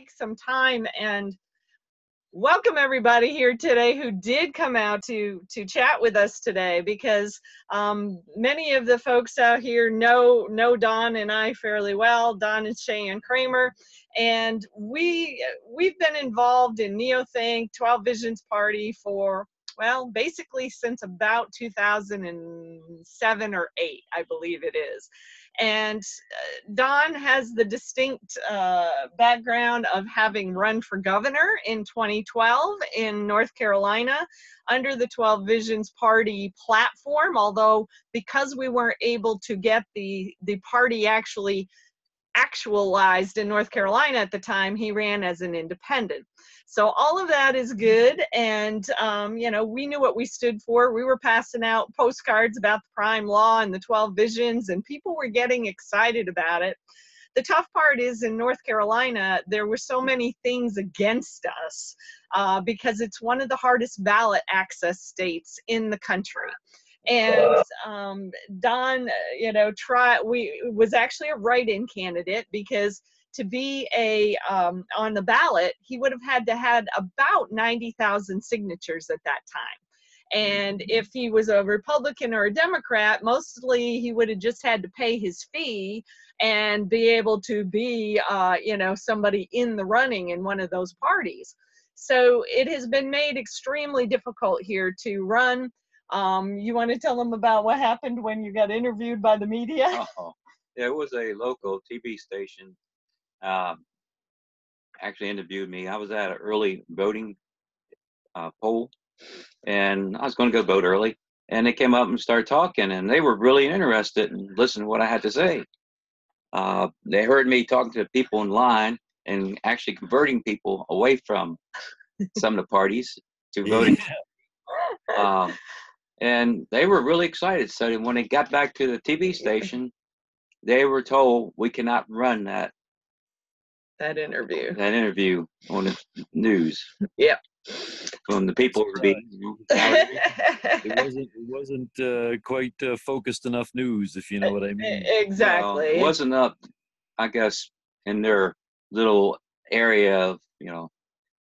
take some time and welcome everybody here today who did come out to chat with us today, because many of the folks out here know Don and I fairly well. Don and Cheyenne Kramer, and we've been involved in NeoThink 12 Visions Party for, well, basically since about 2007 or 8, I believe it is. And Don has the distinct background of having run for governor in 2012 in North Carolina under the 12 Visions Party platform, although because we weren't able to get the party actualized in North Carolina at the time, he ran as an independent. So all of that is good, and you know, we knew what we stood for. We were passing out postcards about the prime law and the 12 visions, and people were getting excited about it. The tough part is in North Carolina, there were so many things against us because it's one of the hardest ballot access states in the country. And Don, you know, was actually a write-in candidate, because to be on the ballot, he would have had to had about 90,000 signatures at that time. And if he was a Republican or a Democrat, mostly he would have just had to pay his fee and be able to be, you know, somebody in the running in one of those parties. So it has been made extremely difficult here to run. You want to tell them about what happened when you got interviewed by the media? Oh, yeah, it was a local TV station. Actually interviewed me. I was at an early voting poll, and I was going to go vote early. And they came up and started talking, and they were really interested in listening to what I had to say. They heard me talking to people in line and actually converting people away from some of the parties to voting. And they were really excited. So when they got back to the TV station, they were told we cannot run that interview on the news. Yep. From the people who were being. It wasn't quite focused enough news, if you know what I mean. Exactly. Well, it wasn't up, I guess, in their little area of, you know,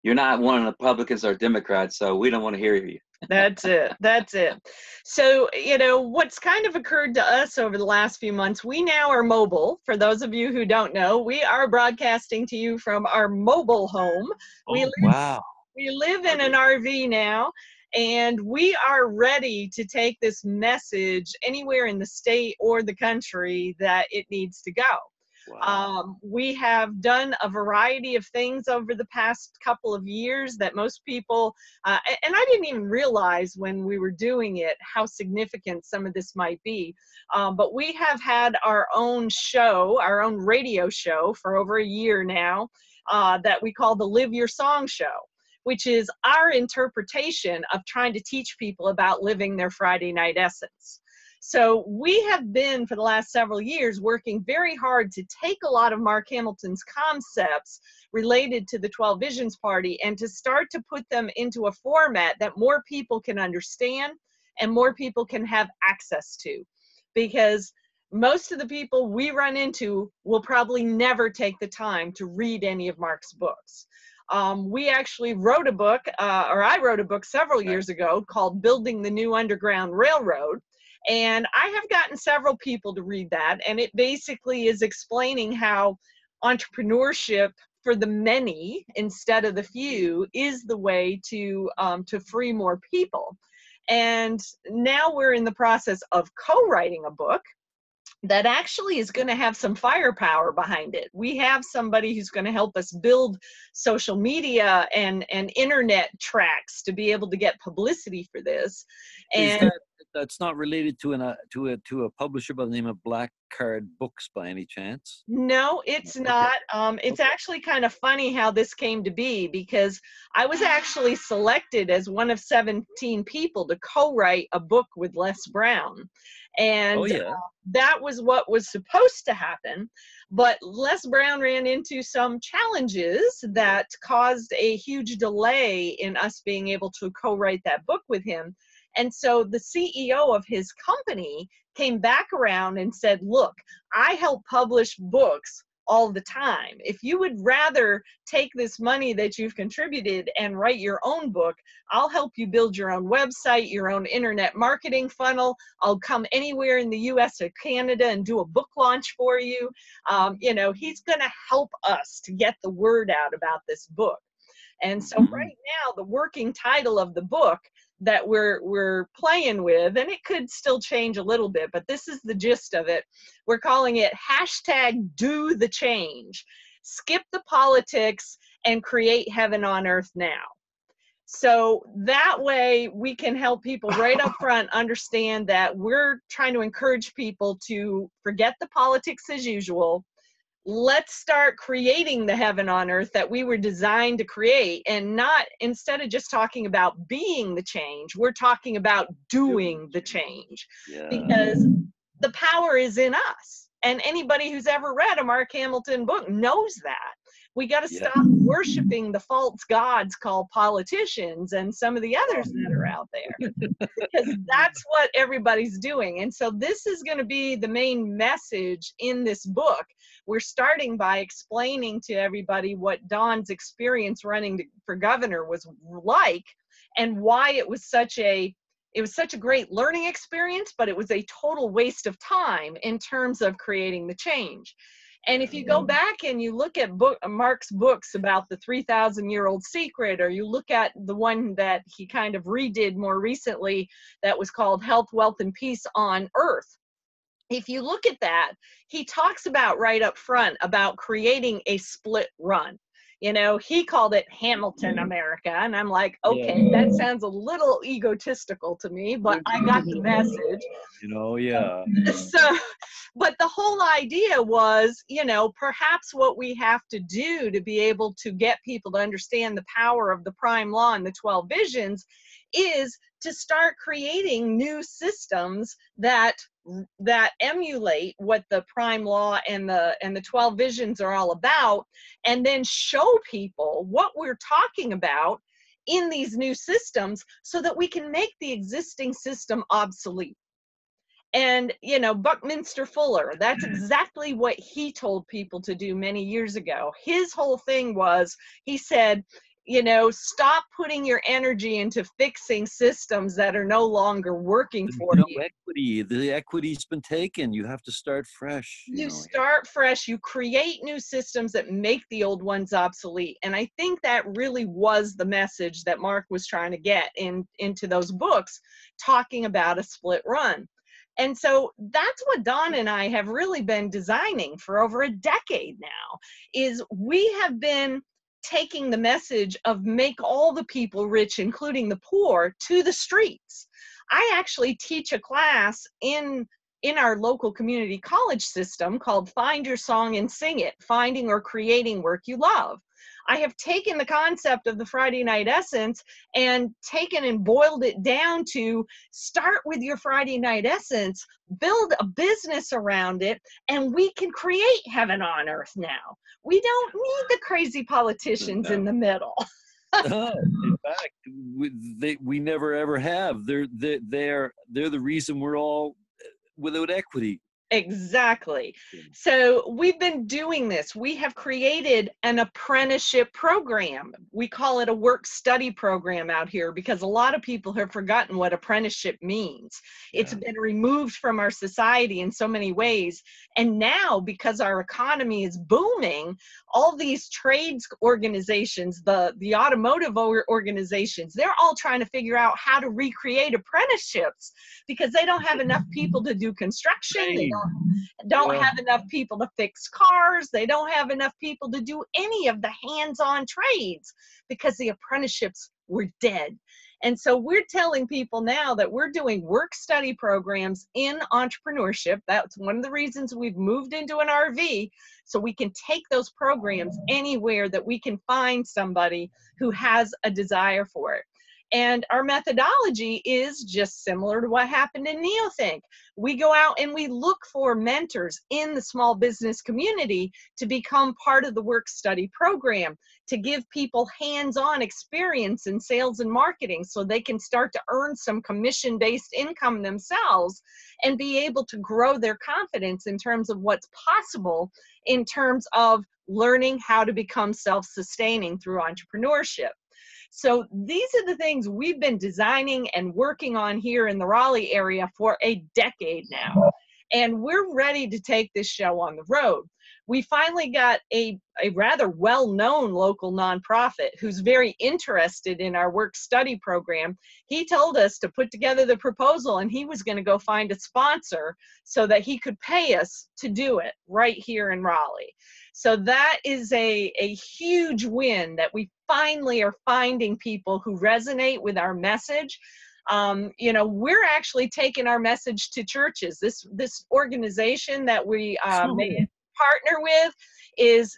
you're not one of the Republicans or Democrats, so we don't want to hear you. That's it. That's it. So, you know, what's kind of occurred to us over the last few months, we now are mobile. For those of you who don't know, we are broadcasting to you from our mobile home. Wow. We live in an RV now, and we are ready to take this message anywhere in the state or the country that it needs to go. Wow. We have done a variety of things over the past couple of years that most people, and I didn't even realize when we were doing it how significant some of this might be, but we have had our own show, our own radio show for over a year now, that we call the Live Your Song Show, which is our interpretation of trying to teach people about living their Friday night essence. So we have been, for the last several years, working very hard to take a lot of Mark Hamilton's concepts related to the 12 Visions Party and to start to put them into a format that more people can understand and more people can have access to. Because most of the people we run into will probably never take the time to read any of Mark's books. We actually wrote a book, or I wrote a book several years ago called Building the New Underground Railroad. And I have gotten several people to read that, and it basically is explaining how entrepreneurship for the many instead of the few is the way to free more people. And now we're in the process of co-writing a book that actually is going to have some firepower behind it. We have somebody who's going to help us build social media and internet tracks to be able to get publicity for this. And that's not related to a publisher by the name of Black Card Books by any chance? No, it's not. It's actually kind of funny how this came to be, because I was actually selected as one of 17 people to co-write a book with Les Brown. And that was what was supposed to happen. But Les Brown ran into some challenges that caused a huge delay in us being able to co-write that book with him. And so the CEO of his company came back around and said, look, I help publish books all the time. If you would rather take this money that you've contributed and write your own book, I'll help you build your own website, your own internet marketing funnel. I'll come anywhere in the US or Canada and do a book launch for you. You know, he's going to help us to get the word out about this book. And so right now, the working title of the book that we're playing with, and it could still change a little bit, but this is the gist of it. We're calling it #DoTheChange. Skip the politics and create heaven on earth now. So that way we can help people right up front understand that we're trying to encourage people to forget the politics as usual. Let's start creating the heaven on earth that we were designed to create, and not, instead of just talking about being the change, we're talking about doing the change. Yeah. Because the power is in us. And anybody who's ever read a Mark Hamilton book knows that. We got to stop worshiping the false gods called politicians and some of the others that are out there, because that's what everybody's doing. And so this is going to be the main message in this book. We're starting by explaining to everybody what Don's experience running for governor was like, and why it was such a great learning experience, but it was a total waste of time in terms of creating the change. And if you go back and you look at Mark's books about the 3,000-year-old secret, or you look at the one that he kind of redid more recently that was called Health, Wealth, and Peace on Earth, if you look at that, he talks about right up front about creating a split run. You know, he called it Hamilton America. And I'm like, okay, that sounds a little egotistical to me, but I got the message. You know, yeah. So, but the whole idea was, you know, perhaps what we have to do to be able to get people to understand the power of the prime law and the 12 visions is to start creating new systems that emulate what the prime law and the 12 visions are all about, and then show people what we're talking about in these new systems so that we can make the existing system obsolete. And, you know, Buckminster Fuller, that's exactly what he told people to do many years ago. His whole thing was, he said, you know, stop putting your energy into fixing systems that are no longer working for you. Equity, the equity's been taken. You have to start fresh. You start fresh. You create new systems that make the old ones obsolete. And I think that really was the message that Mark was trying to get into those books, talking about a split run. And so that's what Don and I have really been designing for over a decade now, is we have been taking the message of make all the people rich, including the poor, to the streets. I actually teach a class in our local community college system called Find Your Song and Sing It, Finding or Creating Work You Love. I have taken the concept of the Friday Night Essence and taken and boiled it down to start with your Friday Night Essence, build a business around it, and we can create heaven on earth now. We don't need the crazy politicians in the middle. In fact, we never ever have. They're the reason we're all without equity. Exactly. So we've been doing this. We have created an apprenticeship program. We call it a work-study program out here because a lot of people have forgotten what apprenticeship means. It's been removed from our society in so many ways. And now, because our economy is booming, all these trades organizations, the automotive organizations, they're all trying to figure out how to recreate apprenticeships because they don't have enough people to do construction. They don't have enough people to fix cars. They don't have enough people to do any of the hands-on trades because the apprenticeships were dead. And so we're telling people now that we're doing work-study programs in entrepreneurship. That's one of the reasons we've moved into an RV, so we can take those programs anywhere that we can find somebody who has a desire for it. And our methodology is just similar to what happened in NeoThink. We go out and we look for mentors in the small business community to become part of the work study program, to give people hands-on experience in sales and marketing so they can start to earn some commission-based income themselves and be able to grow their confidence in terms of what's possible in terms of learning how to become self-sustaining through entrepreneurship. So these are the things we've been designing and working on here in the Raleigh area for a decade now. And we're ready to take this show on the road. We finally got a rather well-known local nonprofit who's very interested in our work study program. He told us to put together the proposal and he was going to go find a sponsor so that he could pay us to do it right here in Raleigh. So that is a huge win that we finally are finding people who resonate with our message. You know, we're actually taking our message to churches. This organization that we made partner with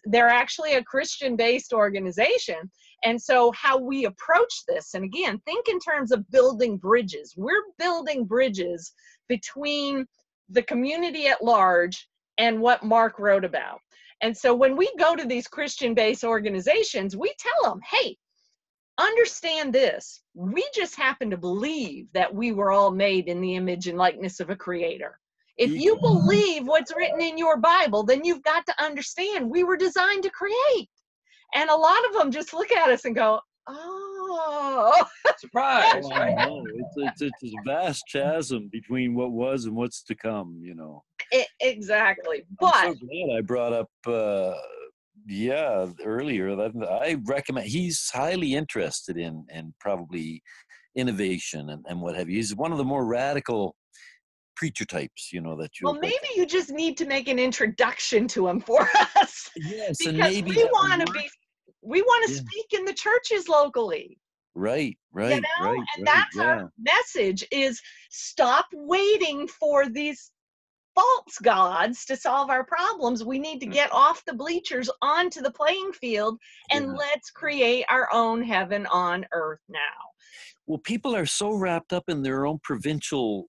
they're actually a Christian-based organization. And so how we approach this, and again, think in terms of building bridges. We're building bridges between the community at large and what Mark wrote about. And so when we go to these Christian-based organizations, we tell them, hey, understand this. We just happen to believe that we were all made in the image and likeness of a creator. If you believe what's written in your Bible, then you've got to understand we were designed to create. And a lot of them just look at us and go, oh. Surprise, right? No, it's a vast chasm between what was and what's to come, you know. Exactly. But I'm so glad I brought up, earlier that I recommend, he's highly interested in probably innovation and what have you. He's one of the more radical preacher types, you know, that you. Well, maybe you just need to make an introduction to him for us. Yes, because and maybe we want to speak in the churches locally. Right, You know? And that's our message is stop waiting for these false gods to solve our problems. We need to get off the bleachers onto the playing field and let's create our own heaven on earth now. Well, people are so wrapped up in their own provincial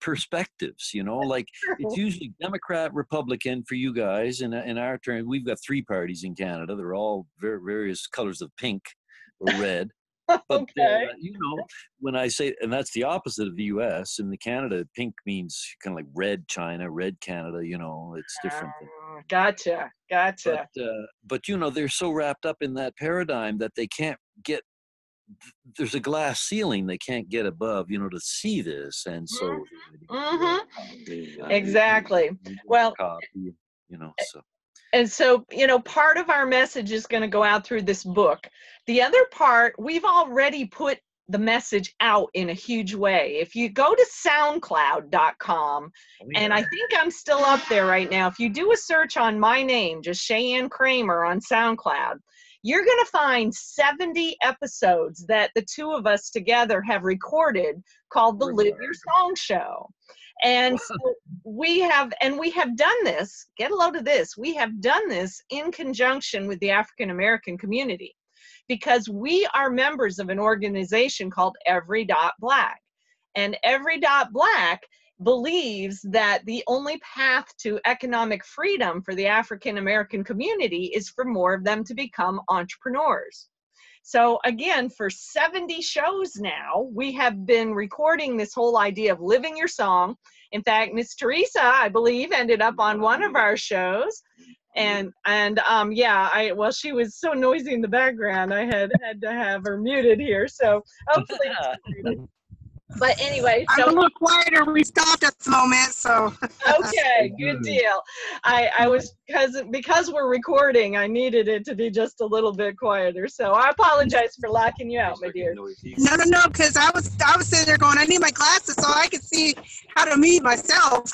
perspectives, you know, like it's usually Democrat, Republican for you guys. In our turn, we've got three parties in Canada. They're all various colors of pink or red. But, you know, when I say, and that's the opposite of the U.S. In the Canada, pink means kind of like red China, red Canada, you know, it's different. Gotcha. But, you know, they're so wrapped up in that paradigm that they can't get, there's a glass ceiling they can't get above, you know, to see this. And so. Exactly. Well, you know, so. And so, you know, part of our message is going to go out through this book. The other part, we've already put the message out in a huge way. If you go to soundcloud.com, and I think I'm still up there right now. If you do a search on my name, just Cheyenne Kramer on SoundCloud, you're going to find 70 episodes that the two of us together have recorded called the Live Your Song Show. And so we have done this, get a load of this, we have done this in conjunction with the African American community because we are members of an organization called Every Dot Black. And Every Dot Black believes that the only path to economic freedom for the African American community is for more of them to become entrepreneurs. So again, for 70 shows now, we have been recording this whole idea of living your song. In fact, Miss Teresa, I believe, ended up on one of our shows. And well, she was so noisy in the background, I had to have her muted here. So hopefully it's muted. But anyway, so I'm a little quieter. We stopped at the moment, so. Okay, good deal. I was because we're recording, I needed it to be just a little bit quieter. So I apologize for locking you out, my dear. No, because I was sitting there going, I need my glasses so I can see how to mute myself.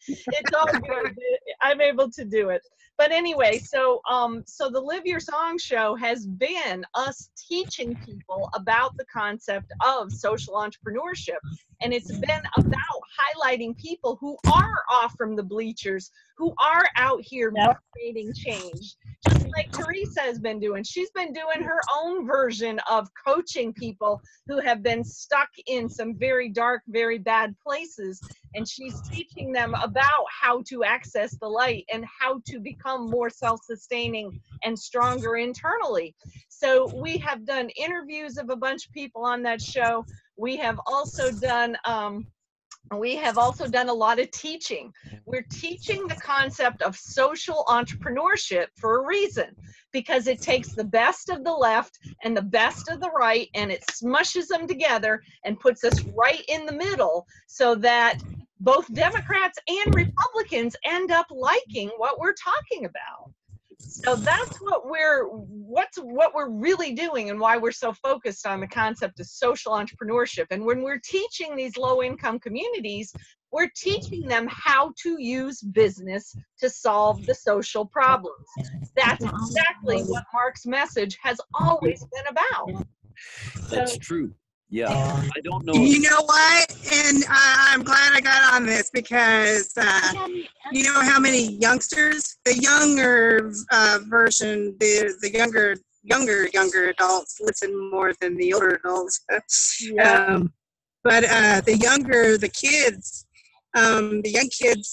It's all good. I'm able to do it. But anyway, so the Live Your Song Show has been us teaching people about the concept of social entrepreneurship. And it's been about highlighting people who are off from the bleachers, who are out here creating change. Just like Teresa Lisa has been doing. She's been doing her own version of coaching people who have been stuck in some very dark, very bad places. And she's teaching them about how to access the light and how to become more self-sustaining and stronger internally. So we have done interviews of a bunch of people on that show. We have also done a lot of teaching. We're teaching the concept of social entrepreneurship for a reason, because it takes the best of the left and the best of the right, and it smushes them together and puts us right in the middle, so that both Democrats and Republicans end up liking what we're talking about. So that's what we're really doing, and why we're so focused on the concept of social entrepreneurship. And when we're teaching these low-income communities, we're teaching them how to use business to solve the social problems. That's exactly what Mark's message has always been about. That's true. Yeah, I don't know. You know what? And I'm glad I got on this, because you know how many youngsters, the younger version, the younger adults listen more than the older adults. Yeah. But the young kids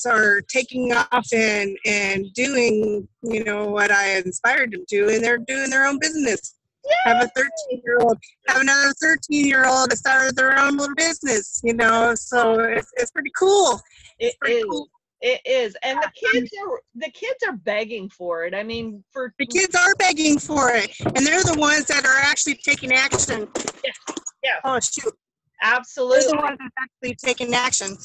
are taking off and doing, you know, what I inspired them to, and they're doing their own business. Have a 13-year-old, have another 13-year-old that started their own little business, you know, so it's pretty cool. It is. And the kids are begging for it. I mean, the kids are begging for it, and they're the ones that are actually taking action. Yeah. Oh, shoot. Absolutely. They're the ones that are actually taking action.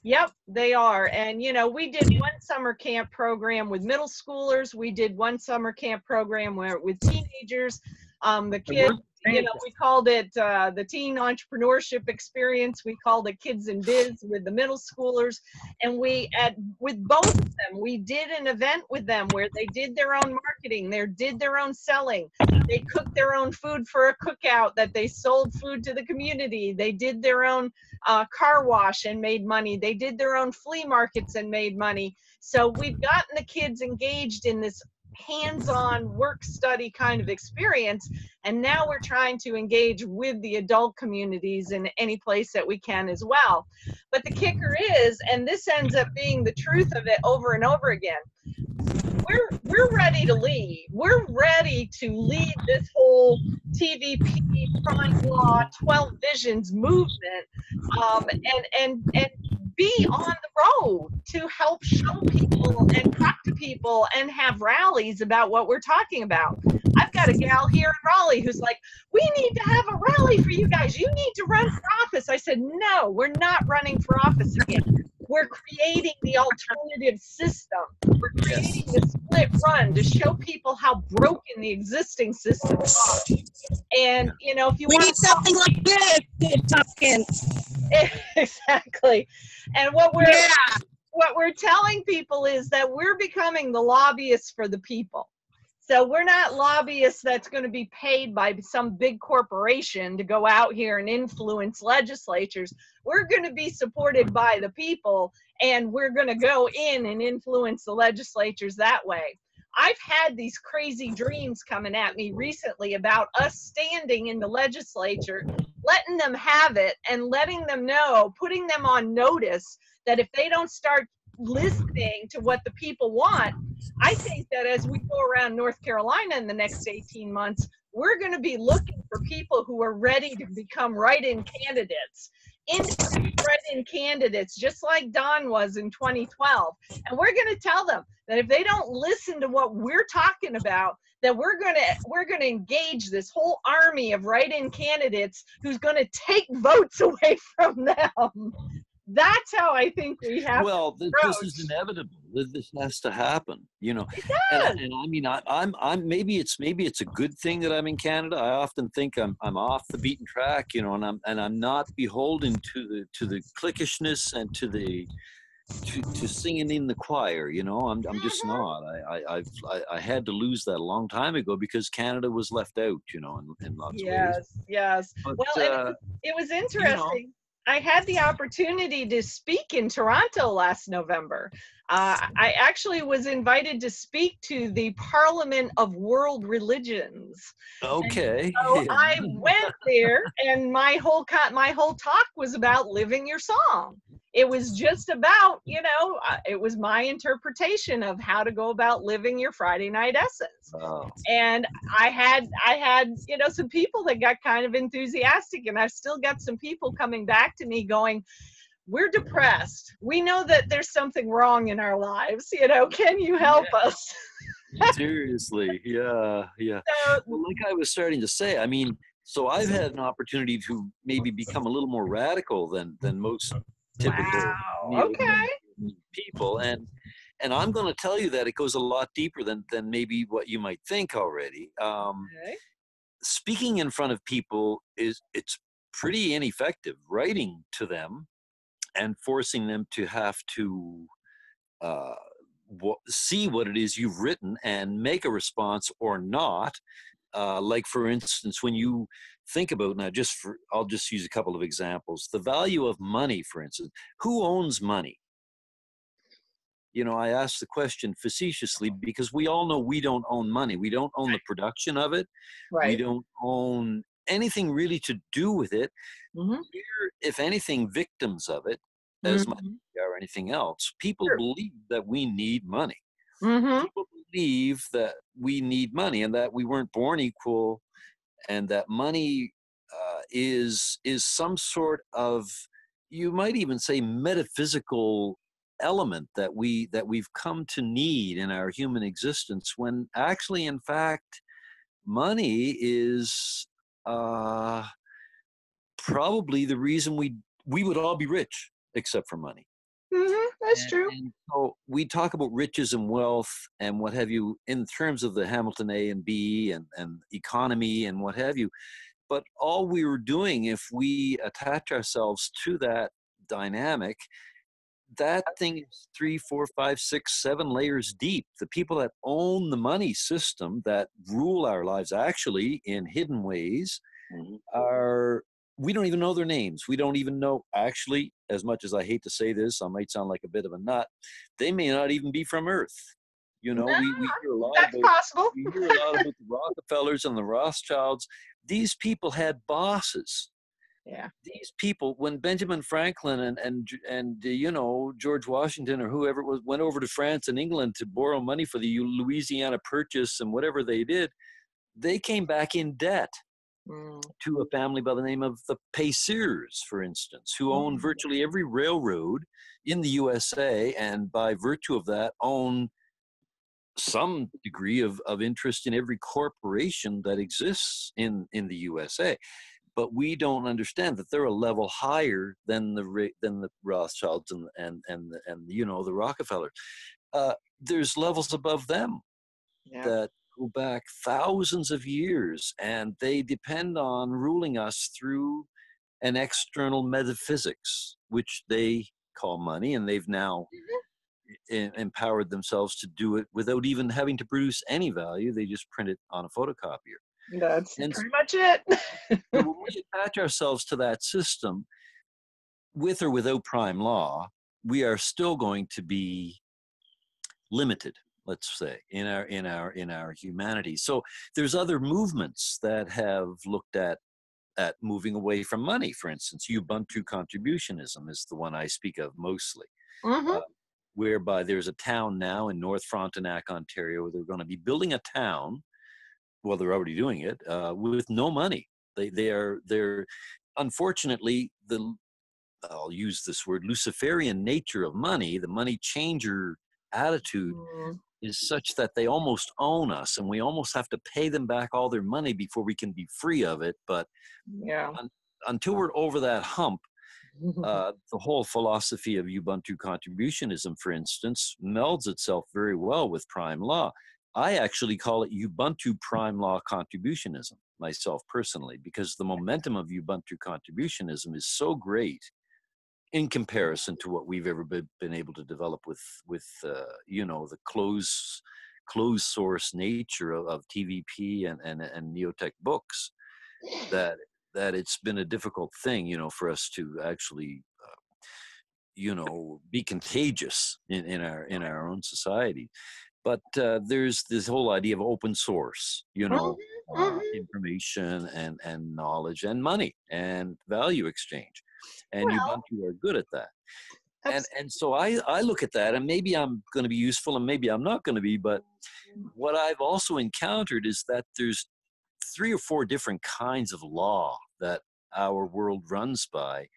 Yep, they are. And, you know, we did one summer camp program with middle schoolers. We did one summer camp program with teenagers. The kids, you know, we called it the teen entrepreneurship experience. We called it Kids in Biz with the middle schoolers. And with both of them, we did an event with them where they did their own marketing. They did their own selling. They cooked their own food for a cookout that they sold food to the community. They did their own car wash and made money. They did their own flea markets and made money. So we've gotten the kids engaged in this hands-on work study kind of experience, and now we're trying to engage with the adult communities in any place that we can as well. But the kicker is, and this ends up being the truth of it over and over again, we're ready to lead. We're ready to lead this whole TVP, Prime Law, 12 Visions movement, and be on the road to help show people and talk to people and have rallies about what we're talking about. I've got a gal here in Raleigh who's like, we need to have a rally for you guys. You need to run for office. I said, no, we're not running for office again. We're creating the alternative system. We're creating the split run to show people how broken the existing system is. And, you know, if you want need something like this, Tompkins. Exactly. And what we're telling people is that we're becoming the lobbyists for the people. So we're not lobbyists that's going to be paid by some big corporation to go out here and influence legislatures. We're going to be supported by the people, and we're going to go in and influence the legislatures that way. I've had these crazy dreams coming at me recently about us standing in the legislature, letting them have it and letting them know, putting them on notice that if they don't start listening to what the people want, I think that as we go around North Carolina in the next 18 months, we're going to be looking for people who are ready to become write-in candidates, independent write-in candidates, just like Don was in 2012. And we're going to tell them that if they don't listen to what we're talking about, that we're going to engage this whole army of write-in candidates who's going to take votes away from them. That's how I think we have. Well, this is inevitable. This has to happen, you know. It does. And I mean, I'm maybe it's a good thing that I'm in Canada. I often think I'm off the beaten track, you know, and I'm not beholden to the cliquishness and to singing in the choir, you know. I'm just not. I had to lose that a long time ago because Canada was left out, you know, in lots of ways. Yes. But, Well, it was interesting. You know, I had the opportunity to speak in Toronto last November. I actually was invited to speak to the Parliament of World Religions. Okay. So I went there, and my whole talk was about living your song. It was just about, it was my interpretation of how to go about living your Friday night essence. Oh. And I had some people that got kind of enthusiastic, and I've still got some people coming back to me going, we're depressed. We know that there's something wrong in our lives. Can you help us? Seriously, yeah. So, Well, like I was starting to say, I mean, so I've had an opportunity to maybe become a little more radical than most typical wow. Okay. people, and I'm going to tell you that it goes a lot deeper than maybe what you might think already. Okay. Speaking in front of people it's pretty ineffective. Writing to them and forcing them to have to see what it is you've written and make a response or not. Like, for instance, when you think about, now I'll just use a couple of examples. The value of money, for instance. Who owns money? I ask the question facetiously because we all know we don't own money. We don't own the production of it. Right. We don't own anything really to do with it. Mm-hmm. We're, if anything, victims of it as much as we are anything else. People believe that we need money. Mm-hmm. People believe that we need money and that we weren't born equal, and that money is some sort of, you might even say, metaphysical element that we've come to need in our human existence, when actually, in fact, money is probably the reason we would all be rich except for money. Mm-hmm. That's true. And so we talk about riches and wealth and what have you in terms of the Hamilton A and B and economy and what have you. But all we were doing, if we attach ourselves to that dynamic, that thing is 3, 4, 5, 6, 7 layers deep. The people that own the money system, that rule our lives actually in hidden ways, are, we don't even know their names. We don't even know, actually, as much as I hate to say this, I might sound like a bit of a nut, they may not even be from Earth. We hear a lot that's about, possible. we hear a lot about the Rockefellers and the Rothschilds. These people had bosses. Yeah. These people, when Benjamin Franklin and George Washington or whoever it was went over to France and England to borrow money for the Louisiana Purchase and whatever they did, they came back in debt to a family by the name of the Paceers, for instance, who owned virtually every railroad in the USA, and by virtue of that own some degree of interest in every corporation that exists in the USA. But we don't understand that they're a level higher than the Rothschilds and the Rockefellers. There's levels above them that go back thousands of years, and they depend on ruling us through an external metaphysics, which they call money, and they've now empowered themselves to do it without even having to produce any value. They just print it on a photocopier. That's pretty much it. So when we attach ourselves to that system, with or without prime law, we are still going to be limited, let's say, in our humanity. So there's other movements that have looked at moving away from money. For instance, Ubuntu contributionism is the one I speak of mostly. Whereby there's a town now in North Frontenac, Ontario, where they're going to be building a town. Well, they're already doing it with no money. They're unfortunately, I'll use this word, Luciferian nature of money, the money changer attitude is such that they almost own us, and we almost have to pay them back all their money before we can be free of it. But until we're over that hump, the whole philosophy of Ubuntu contributionism, for instance, melds itself very well with prime law. I actually call it Ubuntu prime law contributionism myself personally, because the momentum of Ubuntu contributionism is so great in comparison to what we've ever been able to develop with the closed source nature of TVP and Neotech books, that that it's been a difficult thing, for us to actually, be contagious in our own society. But there's this whole idea of open source, information and knowledge and money and value exchange, and you Well, are good at that. And so I look at that, and maybe I'm going to be useful, and maybe I'm not going to be. But what I've also encountered is that there's 3 or 4 different kinds of law that our world runs by.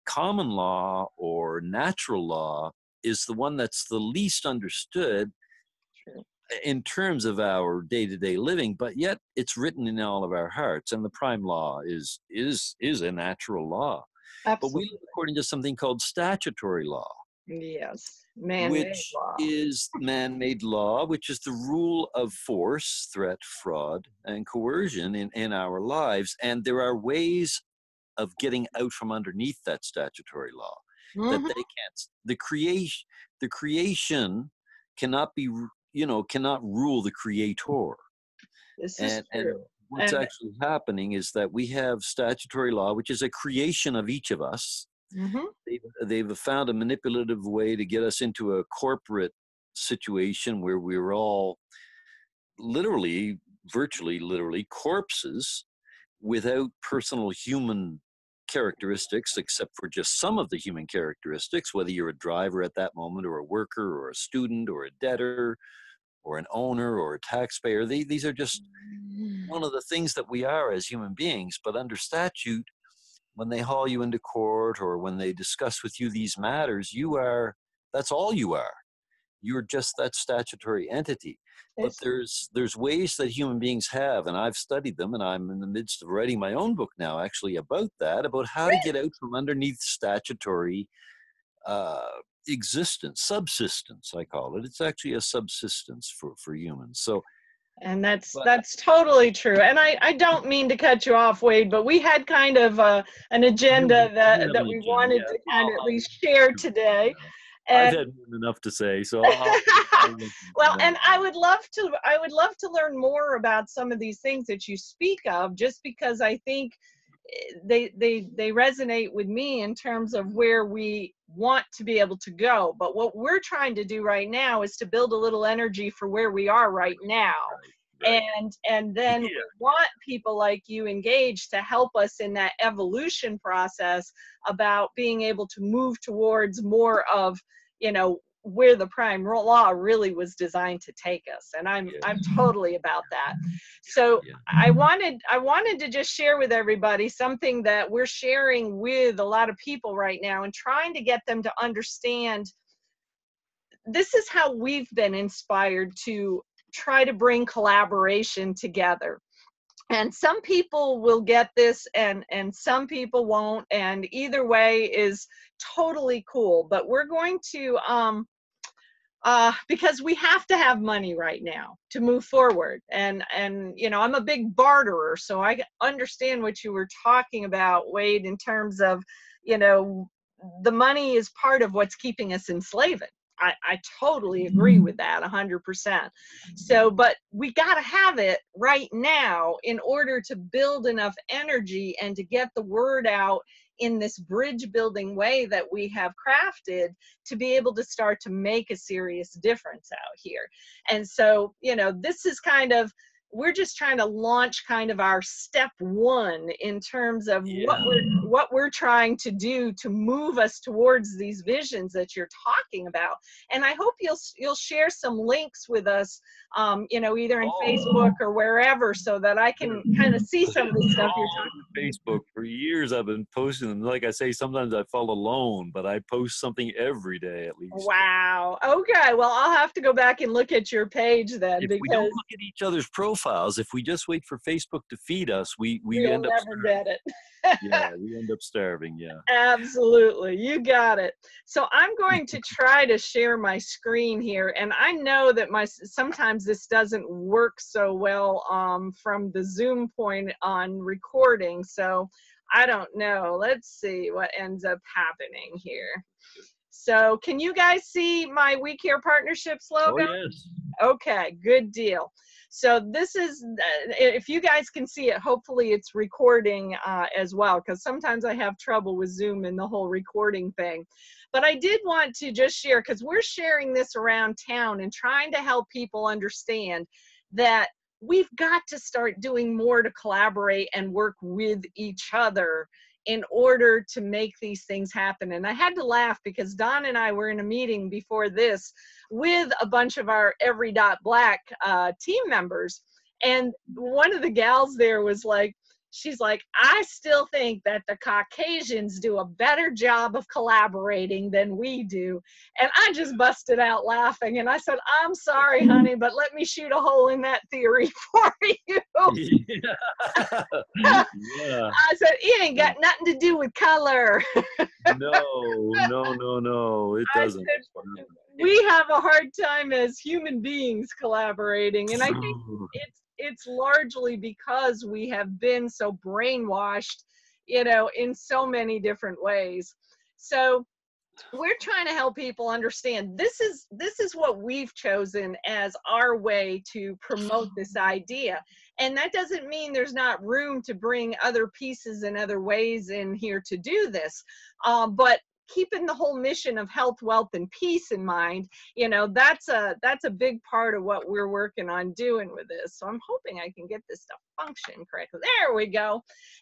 Common law or natural law is the one that's the least understood in terms of our day-to-day living, but yet it's written in all of our hearts. And the prime law is a natural law. absolutely. But we live according to something called statutory law. Yes, man-made Which law. is man-made law, which is the rule of force, threat, fraud, and coercion in our lives. And there are ways of getting out from underneath that statutory law that they can't. The creation cannot be, cannot rule the creator. This is And true. what's actually happening is that we have statutory law, which is a creation of each of us. They've found a manipulative way to get us into a corporate situation where we're all virtually literally corpses without personal human characteristics, except for just some of the human characteristics, whether you're a driver at that moment or a worker or a student or a debtor or an owner or a taxpayer. These are just one of the things that we are as human beings. But under statute, when they haul you into court or when they discuss with you these matters, that's all you are. You're just that statutory entity. But there's ways that human beings have, and I've studied them, and I'm in the midst of writing my own book now actually about that, about how to get out from underneath statutory existence, subsistence, I call it. It's actually a subsistence for humans. So, and that's totally true. And I don't mean to cut you off, Wade, but we had kind of an agenda that we wanted to kind of at least share today. I've had more than enough to say, so well, and I would love to learn more about some of these things that you speak of, just because I think they resonate with me in terms of where we want to be able to go. But what we're trying to do right now is to build a little energy for where we are right now. Right. And then we want people like you engaged to help us in that evolution process about being able to move towards more of, where the prime law really was designed to take us. And I'm totally about that. So I wanted to just share with everybody something that we're sharing with a lot of people right now and trying to get them to understand this is how we've been inspired to try to bring collaboration together. And some people will get this and some people won't. And either way is totally cool. But we're going to, because we have to have money right now to move forward. And I'm a big barterer, so I understand what you were talking about, Wade, in terms of, the money is part of what's keeping us enslaved. I totally agree with that 100%. So, but we got to have it right now in order to build enough energy and to get the word out in this bridge building way that we have crafted to be able to start to make a serious difference out here. And so, this is we're just trying to launch kind of our step one in terms of what we're trying to do to move us towards these visions that you're talking about. And I hope you'll share some links with us, either in Facebook or wherever, so that I can kind of see some of the stuff you're talking about. Facebook for years I've been posting them. Like I say, sometimes I fall alone, but I post something every day at least. Wow. Okay. Well, I'll have to go back and look at your page then. If we don't look at each other's profiles, if we just wait for Facebook to feed us, we end up never get it. Yeah, we end up starving. Yeah. Absolutely. You got it. So I'm going to try to share my screen here. And I know that sometimes this doesn't work so well from the Zoom point on recording. So I don't know. Let's see what ends up happening here. So can you guys see my We Care Partnerships logo? Oh, yes. Okay, good deal. So this is, if you guys can see it, hopefully it's recording as well, because sometimes I have trouble with Zoom and the whole recording thing. But I did want to just share, because we're sharing this around town and trying to help people understand that we've got to start doing more to collaborate and work with each other in order to make these things happen. And I had to laugh because Don and I were in a meeting before this with a bunch of our Every Dot Black team members. And one of the gals there was like, she's like, I still think that the Caucasians do a better job of collaborating than we do. And I just busted out laughing. And I said, I'm sorry, honey, but let me shoot a hole in that theory for you. Yeah. Yeah. I said, it ain't got nothing to do with color. No, it doesn't. Said, we have a hard time as human beings collaborating. And I think it's largely because we have been so brainwashed, you know, in so many different ways. So we're trying to help people understand this is what we've chosen as our way to promote this idea. And that doesn't mean there's not room to bring other pieces and other ways in here to do this. But keeping the whole mission of health, wealth, and peace in mind, you know, that's a big part of what we're working on doing with this. So I'm hoping I can get this to function correctly. There we go.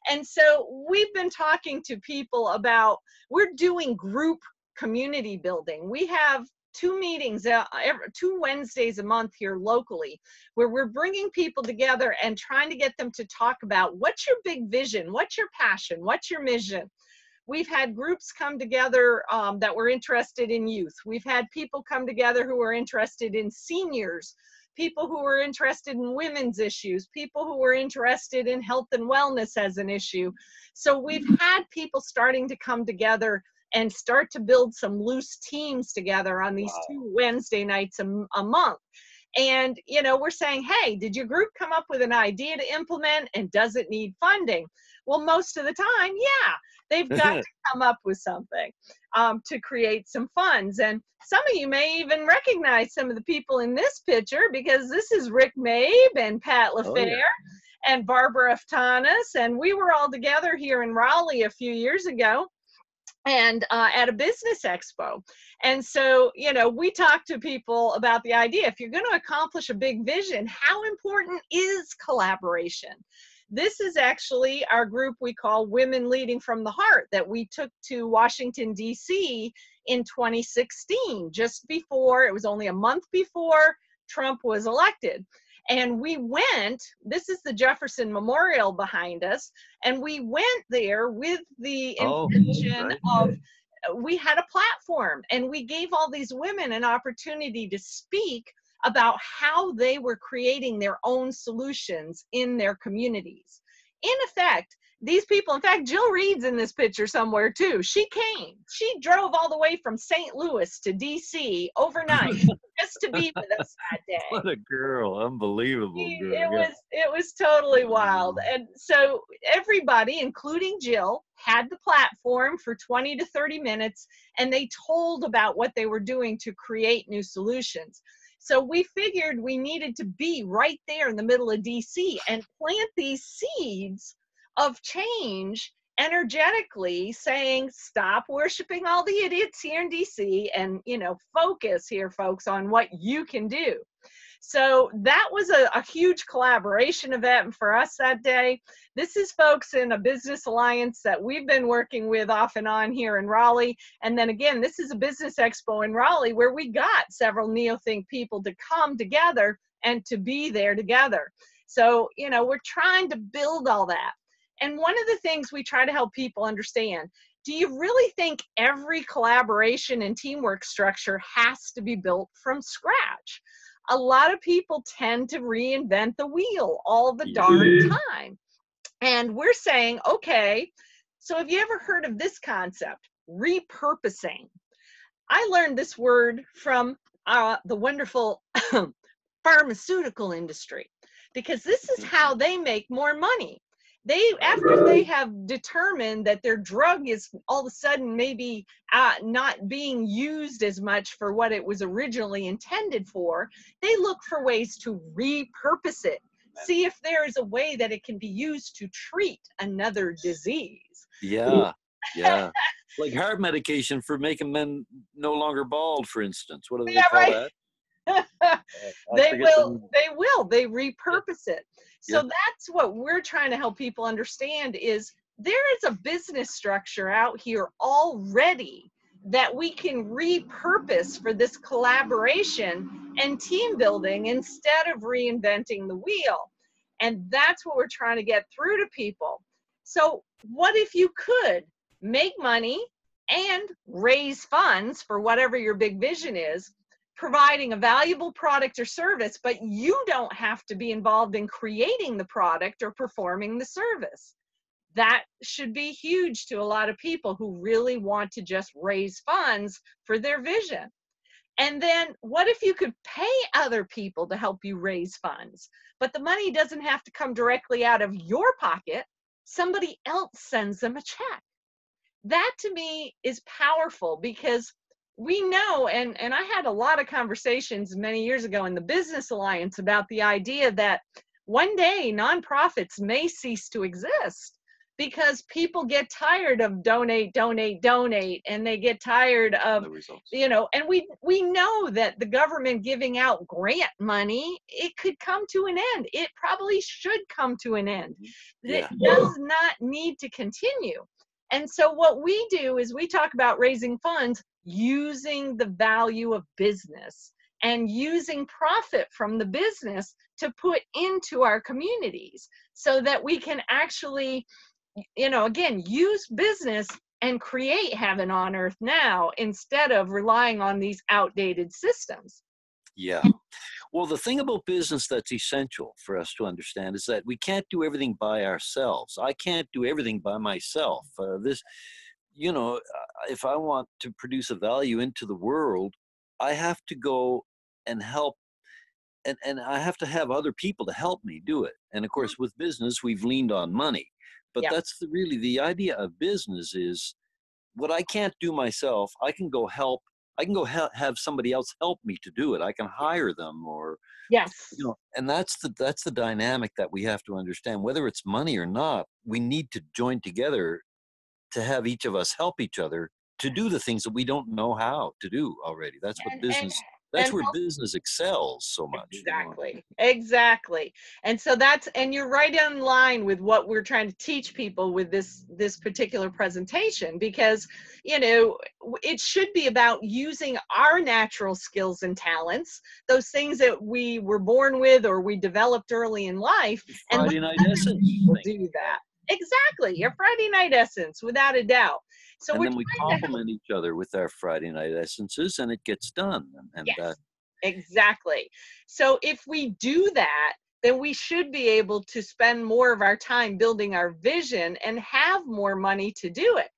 And so we've been talking to people about, we're doing group community building. We have 2 meetings, 2 Wednesdays a month here locally, where we're bringing people together and trying to get them to talk about what's your big vision, what's your passion, what's your mission. We've had groups come together that were interested in youth. We've had people come together who are interested in seniors, people who are interested in women's issues, people who are interested in health and wellness as an issue. So we've had people starting to come together and start to build some loose teams together on these 2 Wednesday nights a month. And, you know, we're saying, hey, did your group come up with an idea to implement, and does it need funding? Well, most of the time, yeah, they've got to come up with something to create some funds. And some of you may even recognize some of the people in this picture, because this is Rick Mabe and Pat LaFair and Barbara Aftanas. And we were all together here in Raleigh a few years ago, and at a business expo. And so, you know, we talk to people about the idea, if you're going to accomplish a big vision, how important is collaboration? This is actually our group we call Women Leading from the Heart, that we took to Washington, D.C. in 2016, just before, it was only a month before Trump was elected. And we went, this is the Jefferson Memorial behind us, and we went there with the intention of, we had a platform, and we gave all these women an opportunity to speak about how they were creating their own solutions in their communities. In effect, these people, in fact, Jill Reed's in this picture somewhere too. She came, she drove all the way from St. Louis to DC overnight just to be with us that day. What a girl, unbelievable girl. It was totally wild. And so everybody, including Jill, had the platform for 20 to 30 minutes, and they told about what they were doing to create new solutions. So we figured we needed to be right there in the middle of DC and plant these seeds of change energetically, saying, stop worshiping all the idiots here in DC, and, you know, focus here, folks, on what you can do. So that was a huge collaboration event for us that day. This is folks in a business alliance that we've been working with off and on here in Raleigh. And then again, this is a business expo in Raleigh where we got several NeoThink people to come together and to be there together. So, you know, we're trying to build all that. And one of the things we try to help people understand, do you really think every collaboration and teamwork structure has to be built from scratch? A lot of people tend to reinvent the wheel all the darn time. And we're saying, okay, so have you ever heard of this concept, repurposing? I learned this word from the wonderful pharmaceutical industry, because this is how they make more money. after they have determined that their drug is all of a sudden maybe not being used as much for what it was originally intended for, they look for ways to repurpose it. See if there is a way that it can be used to treat another disease. Yeah, yeah. Like heart medication for making men no longer bald, for instance. What do they call that? They repurpose it. So that's what we're trying to help people understand is there is a business structure out here already that we can repurpose for this collaboration and team building instead of reinventing the wheel. And that's what we're trying to get through to people. So what if you could make money and raise funds for whatever your big vision is, providing a valuable product or service, but you don't have to be involved in creating the product or performing the service? That should be huge to a lot of people who really want to just raise funds for their vision. And then what if you could pay other people to help you raise funds, but the money doesn't have to come directly out of your pocket? Somebody else sends them a check. That to me is powerful because we know, and I had a lot of conversations many years ago in the Business Alliance about the idea that one day nonprofits may cease to exist because people get tired of donate, and they get tired of, you know, and we know that the government giving out grant money, it could come to an end. It probably should come to an end. It does not need to continue. And so what we do is we talk about raising funds using the value of business and using profit from the business to put into our communities so that we can actually, you know, again, use business and create heaven on earth now instead of relying on these outdated systems. Yeah. Well, the thing about business that's essential for us to understand is that we can't do everything by ourselves. I can't do everything by myself. You know, if I want to produce a value into the world, I have to go and help, and I have to have other people to help me do it. And of course, with business, we've leaned on money. But that's really the idea of business is what I can't do myself, I can go help. I can go have somebody else help me to do it. I can hire them, or you know, and that's the dynamic that we have to understand. Whether it's money or not, we need to join together to have each of us help each other to do the things that we don't know how to do already. That's what business. That's where business excels so much. Exactly. You know? Exactly. And so and you're right in line with what we're trying to teach people with this particular presentation, because, you know, it should be about using our natural skills and talents, those things that we were born with or we developed early in life. Friday night essence. Do that. Exactly. Your Friday night essence, without a doubt. So and then we complement each other with our Friday night essences, and it gets done. And yes, exactly. So if we do that, then we should be able to spend more of our time building our vision and have more money to do it.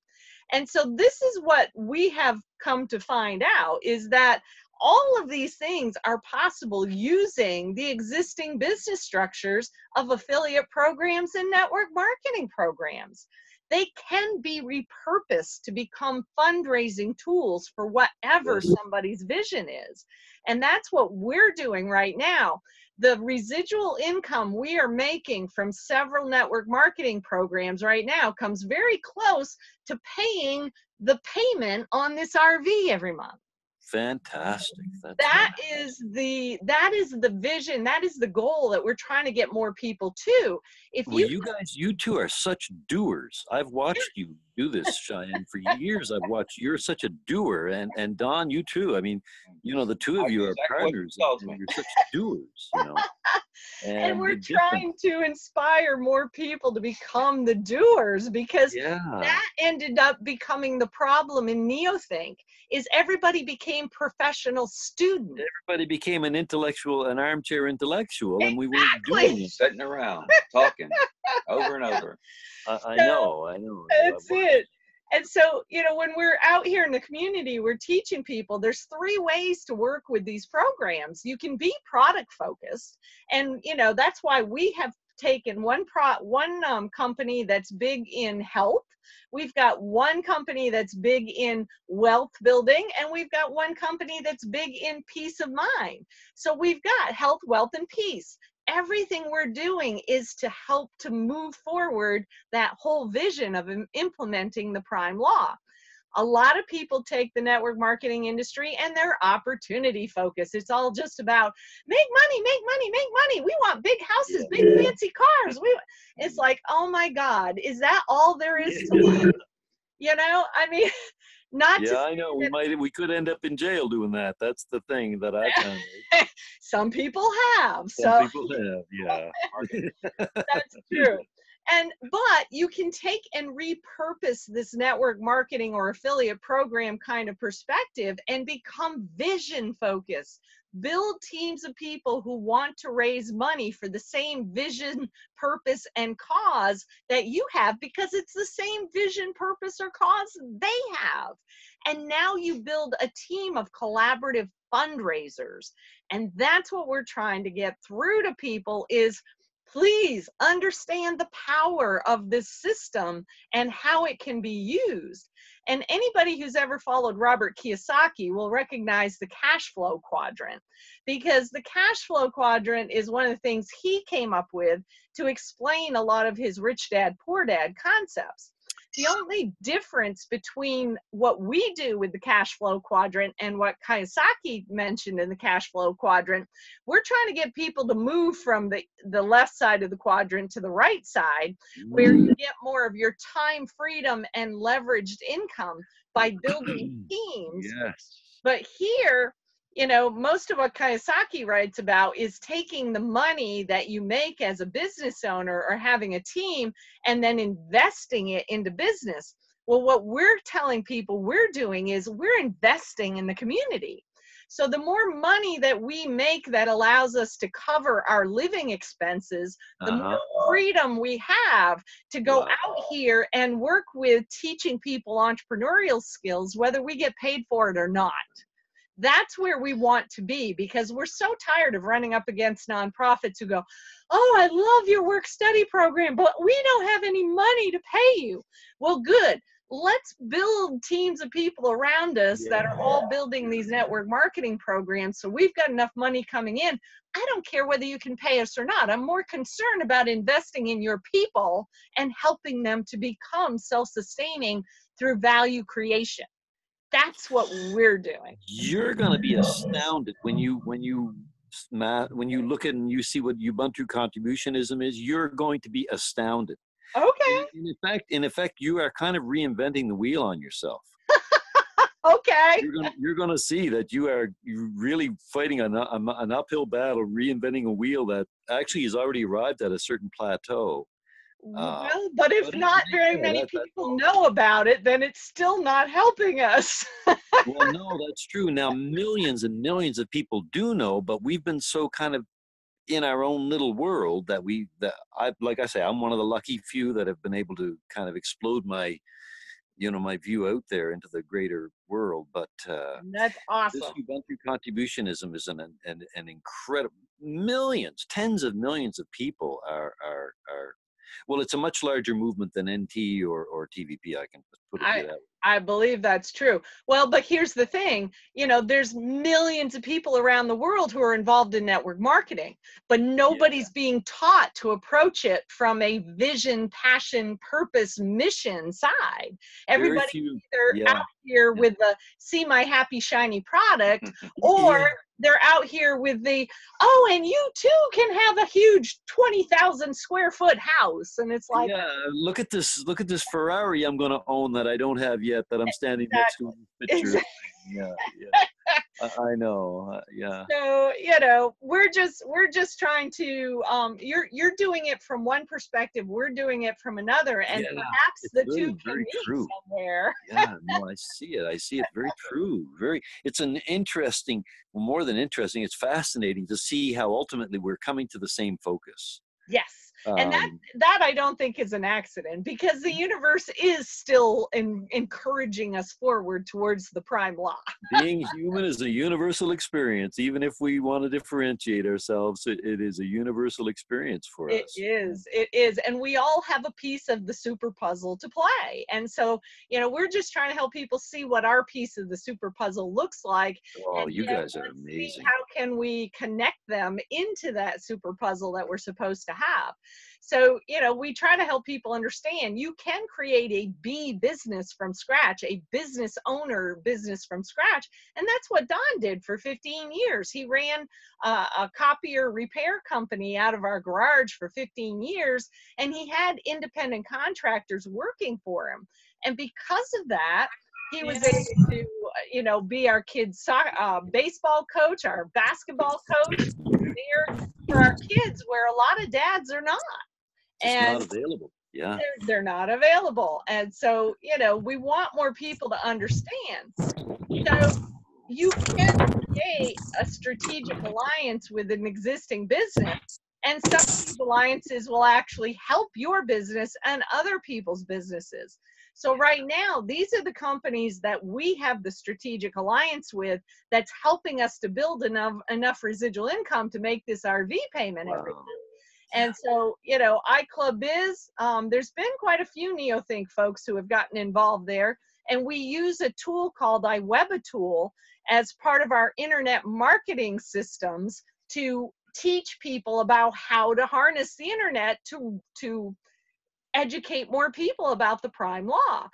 And so this is what we have come to find out, is that all of these things are possible using the existing business structures of affiliate programs and network marketing programs. They can be repurposed to become fundraising tools for whatever somebody's vision is. And that's what we're doing right now. The residual income we are making from several network marketing programs right now comes very close to paying the payment on this RV every month. Fantastic. That is the vision. That is the goal that we're trying to get more people to. You two are such doers. I've watched you do this, Cheyenne, for years. I've watched. You're such a doer, and Don, you too. I mean, you know, the two of you are partners. And you're such doers, you know. And we're trying to inspire more people to become the doers, because that ended up becoming the problem in NeoThink, is everybody became professional students. Everybody became an armchair intellectual, and we weren't doing it. Sitting around, talking over and over. I know. That's it. And so, you know, when we're out here in the community, we're teaching people there's 3 ways to work with these programs. You can be product focused. And, you know, that's why we have taken one company that's big in health. We've got one company that's big in wealth building, and we've got one company that's big in peace of mind. So we've got health, wealth, and peace. Everything we're doing is to help to move forward that whole vision of implementing the prime law. A lot of people take the network marketing industry and they're opportunity focused. It's all just about make money, make money, make money. We want big houses, big fancy cars. It's like, oh my God, is that all there is to life? You know, I mean, I know we could end up in jail doing that. That's the thing that I found. Some people have. Some people have, yeah. That's true. But you can take and repurpose this network marketing or affiliate program kind of perspective and become vision focused. Build teams of people who want to raise money for the same vision, purpose, and cause that you have, because it's the same vision, purpose, or cause they have. And now you build a team of collaborative fundraisers. And that's what we're trying to get through to people is, please understand the power of this system and how it can be used. And anybody who's ever followed Robert Kiyosaki will recognize the cash flow quadrant, because the cash flow quadrant is one of the things he came up with to explain a lot of his rich dad, poor dad concepts. The only difference between what we do with the cash flow quadrant and what Kiyosaki mentioned in the cash flow quadrant, we're trying to get people to move from the left side of the quadrant to the right side, where you get more of your time freedom and leveraged income by building teams. Yes. But here, you know, most of what Kiyosaki writes about is taking the money that you make as a business owner or having a team and then investing it into business. Well, what we're telling people we're doing is we're investing in the community. So the more money that we make that allows us to cover our living expenses, the more freedom we have to go out here and work with teaching people entrepreneurial skills, whether we get paid for it or not. That's where we want to be, because we're so tired of running up against nonprofits who go, oh, I love your work study program, but we don't have any money to pay you. Well, good. Let's build teams of people around us that are all building these network marketing programs, so we've got enough money coming in. I don't care whether you can pay us or not. I'm more concerned about investing in your people and helping them to become self-sustaining through value creation. That's what we're doing. You're going to be astounded when you look at and you see what Ubuntu contributionism is. You're going to be astounded. Okay. In effect, you are kind of reinventing the wheel on yourself. Okay. You're going to see that you're really fighting an uphill battle, reinventing a wheel that actually has already arrived at a certain plateau. Well, but if not very many people know about it, then it's still not helping us. Well, no, that's true. Now, millions and millions of people do know, but we've been so kind of in our own little world that like I say, I'm one of the lucky few that have been able to kind of explode my view out there into the greater world. But that's awesome. This Ubuntu contributionism is an incredible, millions, tens of millions of people are well, it's a much larger movement than NT or TVP. I can put it that way. I believe that's true. Well, but here's the thing, there's millions of people around the world who are involved in network marketing, but nobody's being taught to approach it from a vision, passion, purpose, mission side. Everybody's either out here with the see my happy, shiny product, or they're out here with the, oh, and you too can have a huge 20,000 square foot house. And it's like, look at this Ferrari I'm going to own that I don't have yet, that I'm standing next to in the picture. I know. So, we're just trying to, you're doing it from one perspective, we're doing it from another, and perhaps the two can meet somewhere. No, I see it. Very true. It's an interesting, more than interesting, it's fascinating to see how ultimately we're coming to the same focus. Yes. And that I don't think is an accident, because the universe is still encouraging us forward towards the prime law. Being human is a universal experience. Even if we want to differentiate ourselves, it is a universal experience for us. It is. And we all have a piece of the super puzzle to play. And so, we're just trying to help people see what our piece of the super puzzle looks like. Oh, and you guys are amazing. See how can we connect them into that super puzzle that we're supposed to have. So, we try to help people understand you can create a B business from scratch, a business owner business from scratch. And that's what Don did for 15 years. He ran a copier repair company out of our garage for 15 years, and he had independent contractors working for him. And because of that, he was able to, be our kids' baseball coach, our basketball coach, there for our kids, where a lot of dads are not. It's not available. Yeah. They're not available. And so, we want more people to understand. So you can create a strategic alliance with an existing business. And some of these alliances will actually help your business and other people's businesses. So right now, these are the companies that we have the strategic alliance with that's helping us to build enough residual income to make this RV payment every month. And so, iClub Biz, there's been quite a few NeoThink folks who have gotten involved there. And we use a tool called iWebAtool as part of our internet marketing systems to teach people about how to harness the internet to educate more people about the prime law.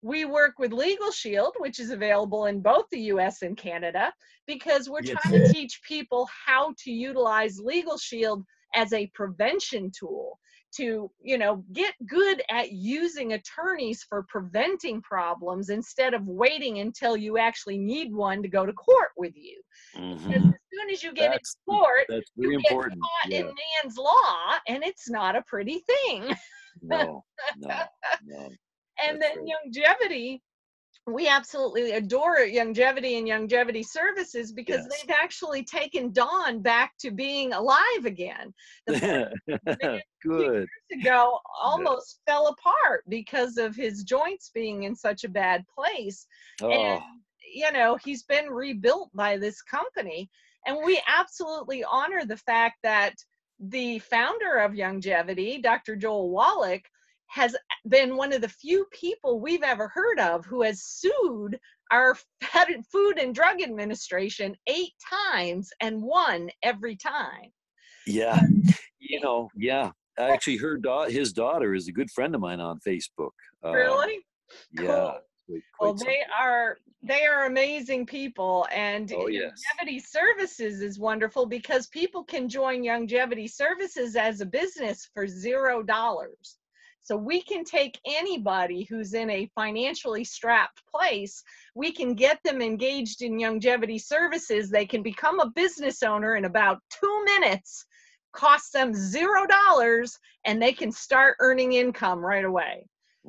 We work with Legal Shield, which is available in both the US and Canada, because we're trying to teach people how to utilize Legal Shield as a prevention tool to, get good at using attorneys for preventing problems instead of waiting until you actually need one to go to court with you. Mm-hmm. Because as soon as you get in court, you get caught in man's law, and it's not a pretty thing. No. And then longevity, we absolutely adore Longevity and Longevity Services, because they've actually taken Don back to being alive again. The Good. Years ago almost fell apart because of his joints being in such a bad place. And, he's been rebuilt by this company. And we absolutely honor the fact that the founder of Longevity, Dr. Joel Wallach, has been one of the few people we've ever heard of who has sued our Food and Drug Administration 8 times and won every time. Yeah. Actually, his daughter is a good friend of mine on Facebook. Really? Yeah. Well, they are amazing people, and Longevity Services is wonderful because people can join Longevity Services as a business for $0. So we can take anybody who's in a financially strapped place, we can get them engaged in Longevity Services. They can become a business owner in about 2 minutes, cost them $0, and they can start earning income right away.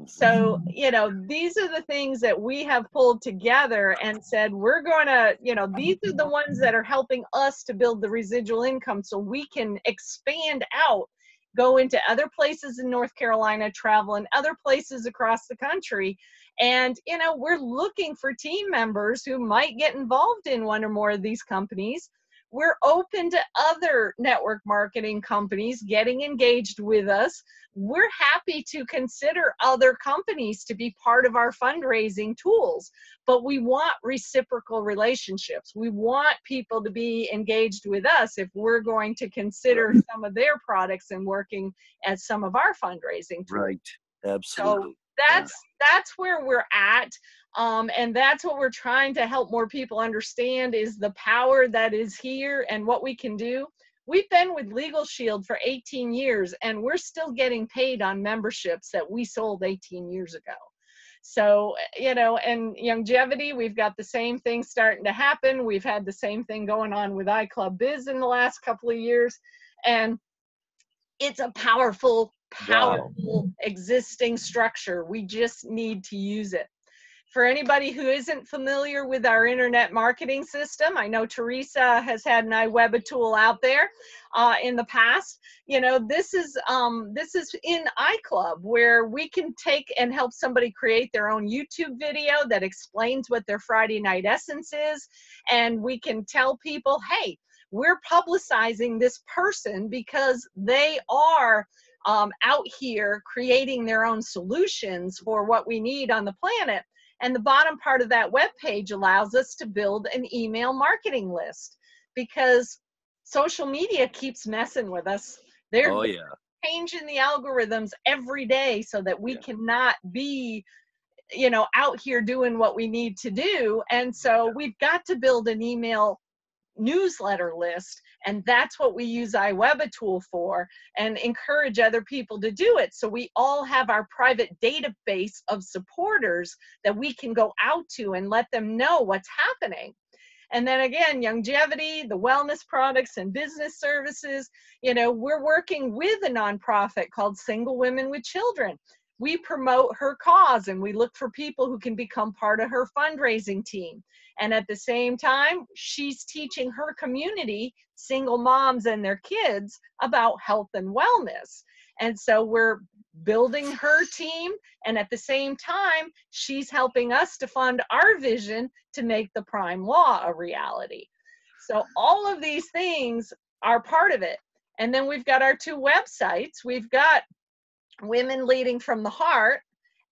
So, these are the things that we have pulled together and said, we're going to, these are the ones that are helping us to build the residual income so we can expand out, go into other places in North Carolina, travel in other places across the country. And, we're looking for team members who might get involved in one or more of these companies. We're open to other network marketing companies getting engaged with us. We're happy to consider other companies to be part of our fundraising tools, but we want reciprocal relationships. We want people to be engaged with us if we're going to consider some of their products and working as some of our fundraising tools. Right, absolutely. So that's where we're at. And that's what we're trying to help more people understand is the power that is here and what we can do. We've been with Legal Shield for 18 years, and we're still getting paid on memberships that we sold 18 years ago. So, and Longevity, we've got the same thing starting to happen. We've had the same thing going on with iClub Biz in the last couple of years. And it's a powerful existing structure. We just need to use it. For anybody who isn't familiar with our internet marketing system, I know Teresa has had an iWeb tool out there in the past. You know, this is in iClub, where we can take and help somebody create their own YouTube video that explains what their Friday night essence is, and we can tell people, hey, we're publicizing this person because they are out here creating their own solutions for what we need on the planet. And the bottom part of that web page allows us to build an email marketing list, because social media keeps messing with us. They're changing the algorithms every day so that we cannot be, you know, out here doing what we need to do. And so we've got to build an email newsletter list, and that's what we use iWeb tool for, and encourage other people to do it, so we all have our private database of supporters that we can go out to and let them know what's happening. And then again, longevity, the wellness products and business services, you know, we're working with a nonprofit called Single Women with Children. We promote her cause, and we look for people who can become part of her fundraising team. And at the same time, she's teaching her community, single moms and their kids, about health and wellness. And so we're building her team, and at the same time, she's helping us to fund our vision to make the Prime Law a reality. So all of these things are part of it. And then we've got our two websites. We've got Women Leading from the Heart,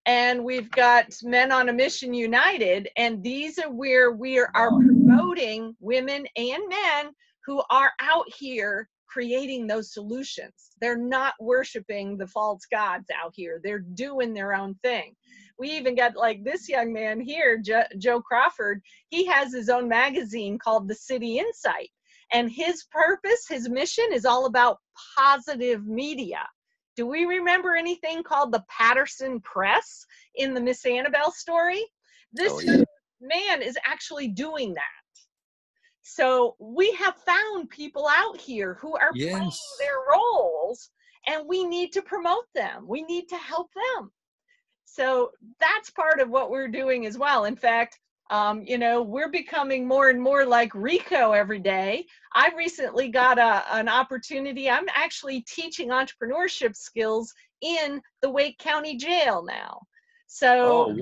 and we've got Men on a Mission United, and these are where we are promoting women and men who are out here creating those solutions. They're not worshiping the false gods out here. They're doing their own thing. We even got like this young man here, Joe Crawford. He has his own magazine called The City Insight, and his purpose, his mission is all about positive media. Do we remember anything called the Patterson Press in the Miss Annabelle story? This man is actually doing that. So we have found people out here who are playing their roles, and we need to promote them. We need to help them. So that's part of what we're doing as well. In fact, you know, we're becoming more and more like Rico every day. I recently got an opportunity. I'm actually teaching entrepreneurship skills in the Wake County Jail now. So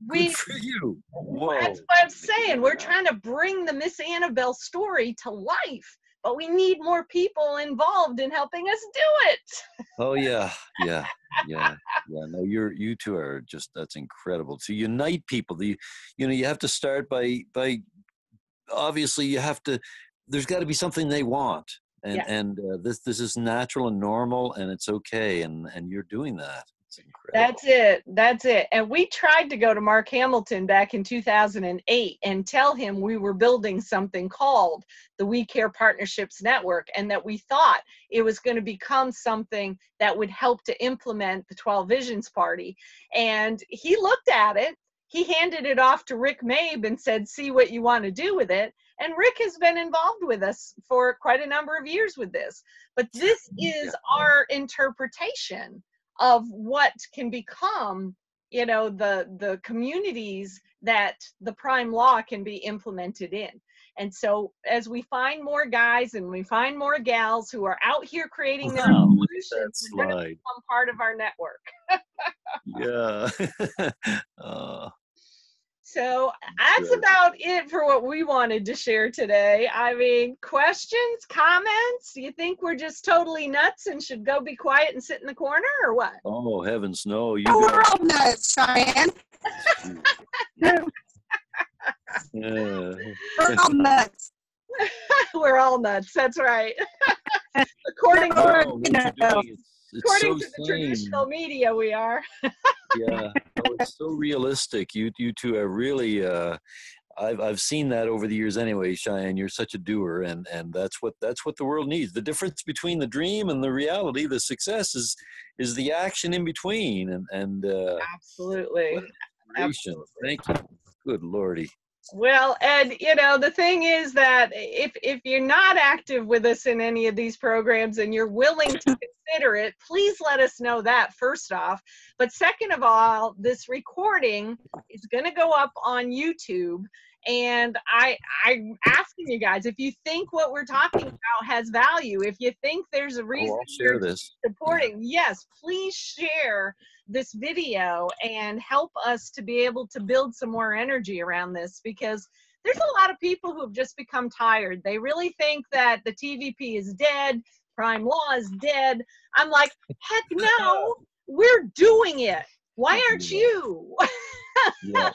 good for you. Whoa. That's what I'm saying. We're trying to bring the Miss Annabelle story to life, but we need more people involved in helping us do it. Oh yeah. No, you two are just, that's incredible. To unite people, you know, you have to start by obviously you have to, there's got to be something they want, and this is natural and normal, and it's okay, and you're doing that. It's incredible. That's it. And we tried to go to Mark Hamilton back in 2008 and tell him we were building something called the We Care Partnerships Network, and that we thought it was going to become something that would help to implement the 12 Visions Party. And he looked at it, he handed it off to Rick Mabe and said, see what you want to do with it. And Rick has been involved with us for quite a number of years with this. But this is our interpretation of what can become, you know, the communities that the Prime Law can be implemented in. And so as we find more guys and we find more gals who are out here creating their own solutions, they're going to become part of our network. So that's about it for what we wanted to share today. I mean, questions, comments? You think we're just totally nuts and should go be quiet and sit in the corner, or what? Oh, heavens, no. We're all nuts, Cheyenne. We're all nuts. We're all nuts. That's right. According to the traditional media, we are. Yeah, it's so realistic. You two are really. I've seen that over the years anyway, Cheyenne. You're such a doer, and that's what the world needs. The difference between the dream and the reality, the success is the action in between. And absolutely. Thank you. Good Lordy. Well, and the thing is that if you're not active with us in any of these programs and you're willing to consider it, please let us know that first off. But second of all, this recording is going to go up on YouTube. And I'm asking you guys, if you think what we're talking about has value, if you think there's a reason I'll share this. supporting, yes, please share this video and help us to be able to build some more energy around this, because there's a lot of people who have just become tired. They really think that the TVP is dead, prime law is dead. I'm like, heck no, we're doing it. Why aren't you? Yeah.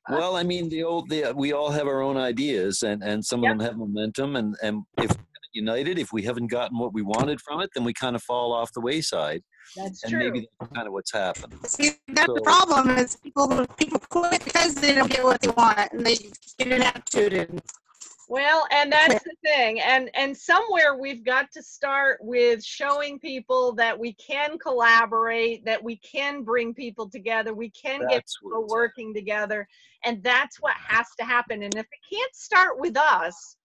Well, I mean, we all have our own ideas, and some of them have momentum, and if we're united, if we haven't gotten what we wanted from it, then we kind of fall off the wayside. That's and true. Maybe that's kind of what's happened. See, that's the problem is people quit because they don't get what they want, and they get an attitude. And well, and that's the thing. And somewhere we've got to start with showing people that we can collaborate, that we can bring people together, we can get people working together, and that's what has to happen. And if it can't start with us,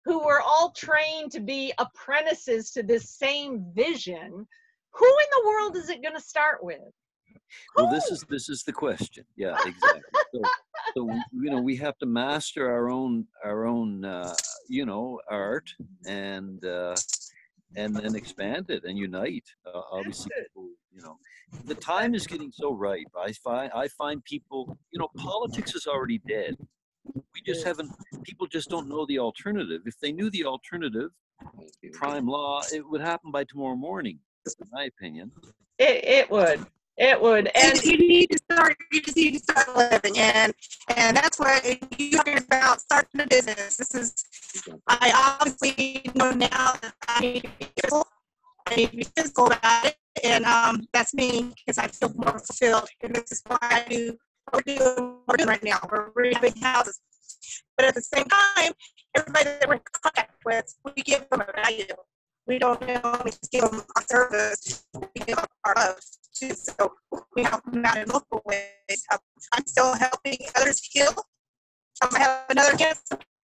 who are all trained to be apprentices to this same vision, who in the world is it going to start with? Well, this is the question. Yeah, exactly. So we have to master our own art, and then expand it and unite. Obviously, people, the time is getting so ripe. I find people, politics is already dead. We just haven't. People just don't know the alternative. If they knew the alternative, prime law, it would happen by tomorrow morning. In my opinion, it would. And you just need to start living, and that's what you're talking about, starting a business. I obviously know now that I need to be physical about it, and that's me, because I feel more fulfilled, and this is why I do what we're doing right now. We're rehabbing houses, but at the same time, everybody that we're in contact with, we give them a value. We don't only just give them a service, we give them our love too. So we help them out in multiple ways. I'm still helping others